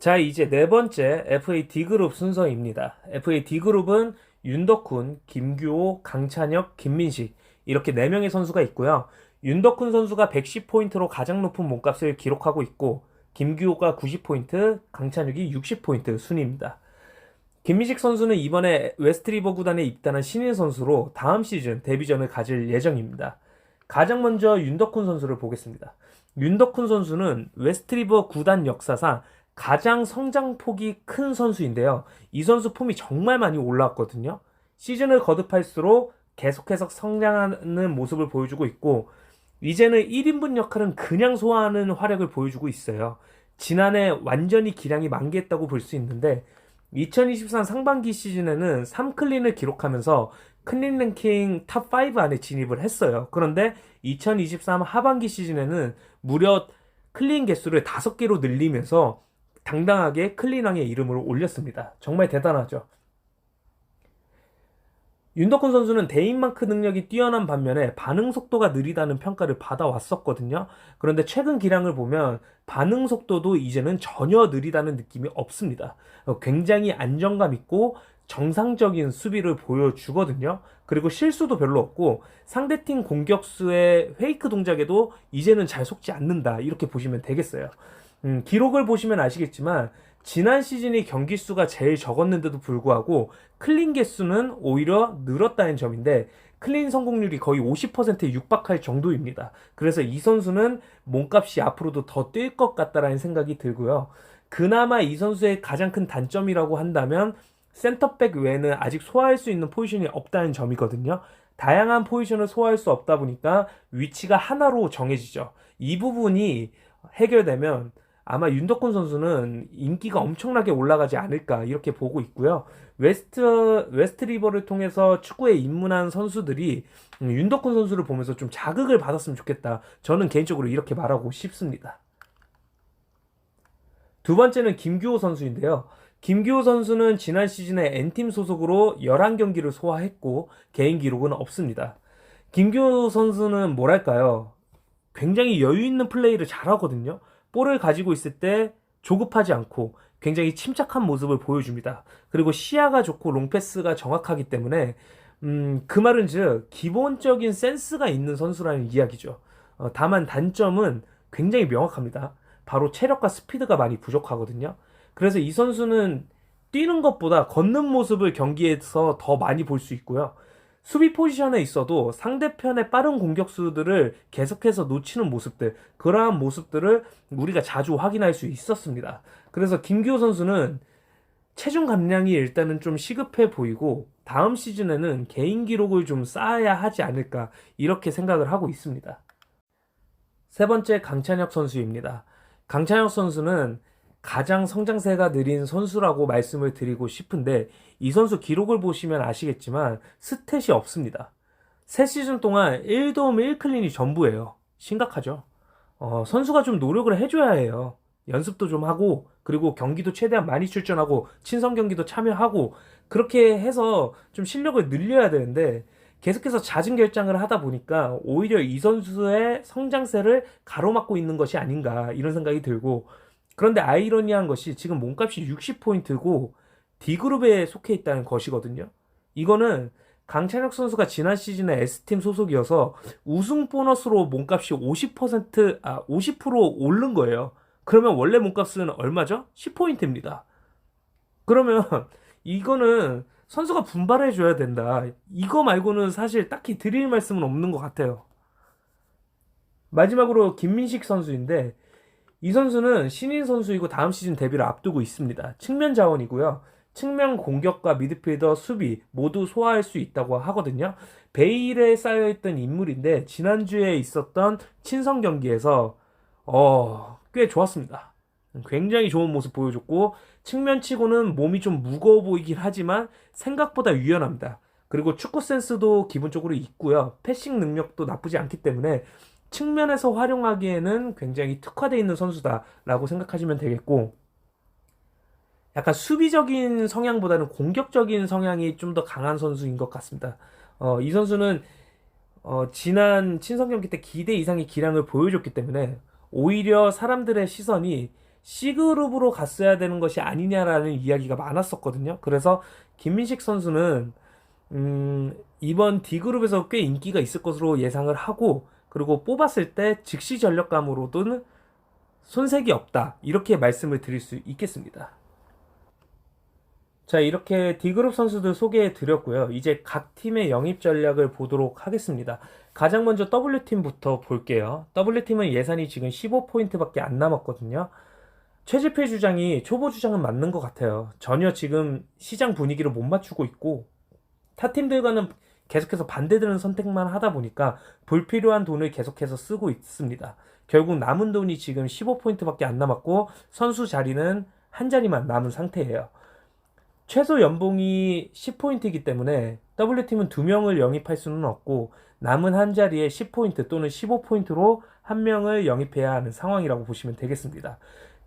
자, 이제 네 번째 FA D그룹 순서입니다. FA D그룹은 윤덕훈, 김규호, 강찬혁, 김민식 이렇게 4명의 선수가 있고요. 윤덕훈 선수가 110포인트로 가장 높은 몸값을 기록하고 있고 김규호가 90포인트, 강찬혁이 60포인트 순입니다. 김민식 선수는 이번에 웨스트리버 구단에 입단한 신인 선수로 다음 시즌 데뷔전을 가질 예정입니다. 가장 먼저 윤덕훈 선수를 보겠습니다. 윤덕훈 선수는 웨스트리버 구단 역사상 가장 성장폭이 큰 선수인데요. 이 선수 폼이 정말 많이 올라왔거든요. 시즌을 거듭할수록 계속해서 성장하는 모습을 보여주고 있고, 이제는 1인분 역할은 그냥 소화하는 활약을 보여주고 있어요. 지난해 완전히 기량이 만개했다고 볼 수 있는데, 2023 상반기 시즌에는 3클린을 기록하면서 클린 랭킹 탑5 안에 진입을 했어요. 그런데 2023 하반기 시즌에는 무려 클린 개수를 5개로 늘리면서 당당하게 클린왕의 이름을 올렸습니다. 정말 대단하죠. 윤덕훈 선수는 대인마크 능력이 뛰어난 반면에 반응 속도가 느리다는 평가를 받아왔었거든요. 그런데 최근 기량을 보면 반응 속도도 이제는 전혀 느리다는 느낌이 없습니다. 굉장히 안정감 있고 정상적인 수비를 보여주거든요. 그리고 실수도 별로 없고 상대팀 공격수의 페이크 동작에도 이제는 잘 속지 않는다. 이렇게 보시면 되겠어요. 기록을 보시면 아시겠지만 지난 시즌이 경기 수가 제일 적었는데도 불구하고 클린 개수는 오히려 늘었다는 점인데 클린 성공률이 거의 50%에 육박할 정도입니다. 그래서 이 선수는 몸값이 앞으로도 더 뛸 것 같다라는 생각이 들고요. 그나마 이 선수의 가장 큰 단점이라고 한다면 센터백 외에는 아직 소화할 수 있는 포지션이 없다는 점이거든요. 다양한 포지션을 소화할 수 없다 보니까 위치가 하나로 정해지죠. 이 부분이 해결되면 아마 윤덕훈 선수는 인기가 엄청나게 올라가지 않을까 이렇게 보고 있고요. 웨스트 리버를 통해서 축구에 입문한 선수들이 윤덕훈 선수를 보면서 좀 자극을 받았으면 좋겠다. 저는 개인적으로 이렇게 말하고 싶습니다. 두 번째는 김규호 선수인데요. 김규호 선수는 지난 시즌에 N팀 소속으로 11경기를 소화했고 개인 기록은 없습니다. 김규호 선수는 뭐랄까요? 굉장히 여유 있는 플레이를 잘하거든요. 볼을 가지고 있을 때 조급하지 않고 굉장히 침착한 모습을 보여줍니다. 그리고 시야가 좋고 롱패스가 정확하기 때문에 그 말은 즉 기본적인 센스가 있는 선수라는 이야기죠. 다만 단점은 굉장히 명확합니다. 바로 체력과 스피드가 많이 부족하거든요. 그래서 이 선수는 뛰는 것보다 걷는 모습을 경기에서 더 많이 볼 수 있고요. 수비 포지션에 있어도 상대편의 빠른 공격수들을 계속해서 놓치는 모습들, 그러한 모습들을 우리가 자주 확인할 수 있었습니다. 그래서 김규호 선수는 체중 감량이 일단은 좀 시급해 보이고 다음 시즌에는 개인 기록을 좀 쌓아야 하지 않을까 이렇게 생각을 하고 있습니다. 세 번째 강찬혁 선수입니다. 강찬혁 선수는 가장 성장세가 느린 선수라고 말씀을 드리고 싶은데 이 선수 기록을 보시면 아시겠지만 스탯이 없습니다. 새 시즌 동안 1도움 1클린이 전부예요. 심각하죠. 선수가 좀 노력을 해줘야 해요. 연습도 좀 하고 그리고 경기도 최대한 많이 출전하고 친선 경기도 참여하고 그렇게 해서 좀 실력을 늘려야 되는데 계속해서 잦은 결장을 하다 보니까 오히려 이 선수의 성장세를 가로막고 있는 것이 아닌가 이런 생각이 들고 그런데 아이러니한 것이 지금 몸값이 60포인트고 D그룹에 속해 있다는 것이거든요. 이거는 강찬혁 선수가 지난 시즌에 S팀 소속이어서 우승 보너스로 몸값이 50% 오른 거예요. 그러면 원래 몸값은 얼마죠? 10포인트입니다. 그러면 이거는 선수가 분발해 줘야 된다. 이거 말고는 사실 딱히 드릴 말씀은 없는 것 같아요. 마지막으로 김민식 선수인데 이 선수는 신인 선수이고 다음 시즌 데뷔를 앞두고 있습니다. 측면 자원이고요. 측면 공격과 미드필더, 수비 모두 소화할 수 있다고 하거든요. 베일에 쌓여있던 인물인데 지난주에 있었던 친선 경기에서 꽤 좋았습니다. 굉장히 좋은 모습 보여줬고 측면치고는 몸이 좀 무거워 보이긴 하지만 생각보다 유연합니다. 그리고 축구 센스도 기본적으로 있고요. 패싱 능력도 나쁘지 않기 때문에 측면에서 활용하기에는 굉장히 특화되어 있는 선수다라고 생각하시면 되겠고 약간 수비적인 성향보다는 공격적인 성향이 좀 더 강한 선수인 것 같습니다. 이 선수는 지난 친선 경기 때 기대 이상의 기량을 보여줬기 때문에 오히려 사람들의 시선이 C그룹으로 갔어야 되는 것이 아니냐라는 이야기가 많았었거든요. 그래서 김민식 선수는 이번 D그룹에서 꽤 인기가 있을 것으로 예상을 하고, 그리고 뽑았을 때 즉시 전력감으로는 손색이 없다, 이렇게 말씀을 드릴 수 있겠습니다. 자, 이렇게 D그룹 선수들 소개해 드렸고요. 이제 각 팀의 영입 전략을 보도록 하겠습니다. 가장 먼저 W팀부터 볼게요. W팀은 예산이 지금 15포인트밖에 안 남았거든요. 최지필 주장이 초보 주장은 맞는 것 같아요. 전혀 지금 시장 분위기를 못 맞추고 있고, 타 팀들과는 계속해서 반대되는 선택만 하다 보니까 불필요한 돈을 계속해서 쓰고 있습니다. 결국 남은 돈이 지금 15포인트밖에 안 남았고, 선수 자리는 한 자리만 남은 상태예요. 최소 연봉이 10포인트이기 때문에 W팀은 2명을 영입할 수는 없고, 남은 한 자리에 10포인트 또는 15포인트로 한 명을 영입해야 하는 상황이라고 보시면 되겠습니다.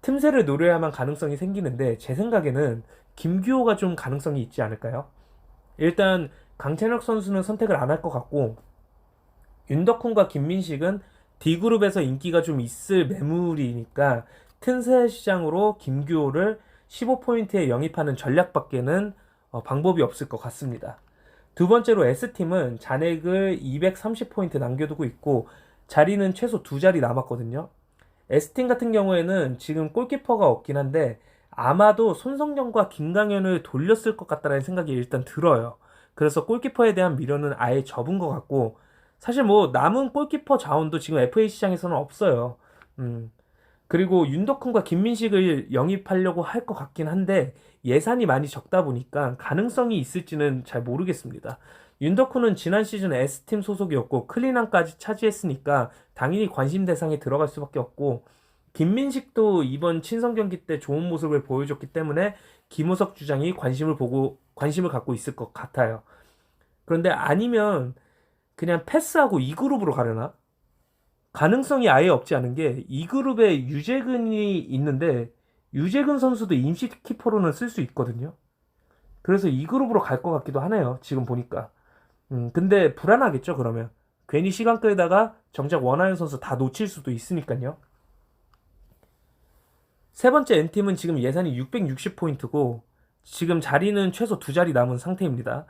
틈새를 노려야만 가능성이 생기는데, 제 생각에는 김규호가 좀 가능성이 있지 않을까요? 일단 강찬혁 선수는 선택을 안 할 것 같고, 윤덕훈과 김민식은 D그룹에서 인기가 좀 있을 매물이니까 틈새 시장으로 김규호를 15포인트에 영입하는 전략밖에는 방법이 없을 것 같습니다. 두 번째로 S팀은 잔액을 230포인트 남겨두고 있고, 자리는 최소 2자리 남았거든요. S팀 같은 경우에는 지금 골키퍼가 없긴 한데 아마도 손성경과 김강현을 돌렸을 것 같다는 생각이 일단 들어요. 그래서 골키퍼에 대한 미련은 아예 접은 것 같고, 사실 뭐 남은 골키퍼 자원도 지금 FA 시장에서는 없어요. 그리고 윤덕훈과 김민식을 영입하려고 할 것 같긴 한데 예산이 많이 적다 보니까 가능성이 있을지는 잘 모르겠습니다. 윤덕훈은 지난 시즌 S팀 소속이었고 클린함까지 차지했으니까 당연히 관심 대상에 들어갈 수밖에 없고, 김민식도 이번 친선 경기 때 좋은 모습을 보여줬기 때문에 김우석 주장이 관심을 갖고 있을 것 같아요. 그런데 아니면 그냥 패스하고 2그룹으로 가려나? 가능성이 아예 없지 않은 게, 2그룹에 유재근이 있는데 유재근 선수도 임시 키퍼로는 쓸 수 있거든요. 그래서 2그룹으로 갈 것 같기도 하네요, 지금 보니까. 근데 불안하겠죠, 그러면. 괜히 시간 끌다가 정작 원하는 선수 다 놓칠 수도 있으니까요. 세 번째 N팀은 지금 예산이 660포인트고 지금 자리는 최소 2자리 남은 상태입니다.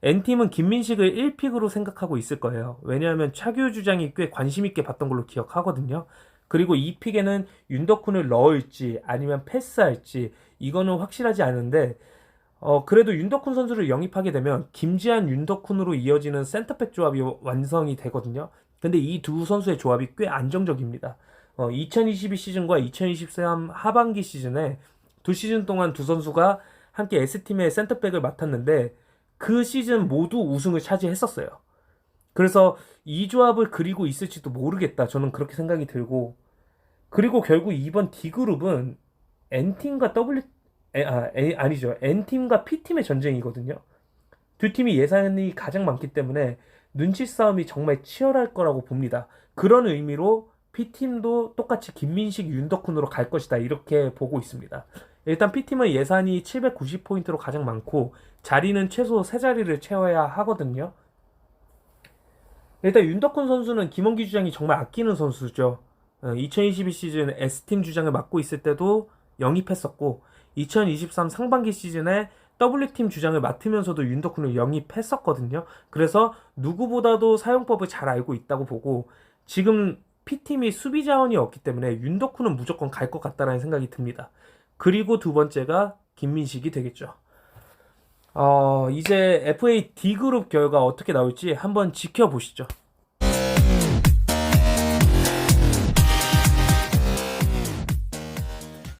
N팀은 김민식을 1픽으로 생각하고 있을 거예요. 왜냐하면 차규 주장이 꽤 관심 있게 봤던 걸로 기억하거든요. 그리고 이 픽에는 윤덕훈을 넣을지 아니면 패스할지 이거는 확실하지 않은데, 그래도 윤덕훈 선수를 영입하게 되면 김지한 윤덕훈으로 이어지는 센터백 조합이 완성이 되거든요. 근데 이 두 선수의 조합이 꽤 안정적입니다. 2022 시즌과 2023 하반기 시즌에 두 시즌 동안 두 선수가 함께 S팀의 센터백을 맡았는데 그 시즌 모두 우승을 차지했었어요. 그래서 이 조합을 그리고 있을지도 모르겠다, 저는 그렇게 생각이 들고, 그리고 결국 이번 D그룹은 N팀과 아니죠. N팀과 P팀의 전쟁이거든요. 두 팀이 예산이 가장 많기 때문에 눈치 싸움이 정말 치열할 거라고 봅니다. 그런 의미로 P팀도 똑같이 김민식, 윤덕훈으로 갈 것이다, 이렇게 보고 있습니다. 일단 P팀은 예산이 790포인트로 가장 많고 자리는 최소 3자리를 채워야 하거든요. 일단 윤덕훈 선수는 김원기 주장이 정말 아끼는 선수죠. 2022 시즌 S팀 주장을 맡고 있을 때도 영입했었고 2023 상반기 시즌에 W팀 주장을 맡으면서도 윤덕훈을 영입했었거든요. 그래서 누구보다도 사용법을 잘 알고 있다고 보고, 지금 P팀이 수비 자원이 없기 때문에 윤덕훈은 무조건 갈 것 같다라는 생각이 듭니다. 그리고 두 번째가 김민식이 되겠죠. 이제 FA D그룹 결과 어떻게 나올지 한번 지켜보시죠.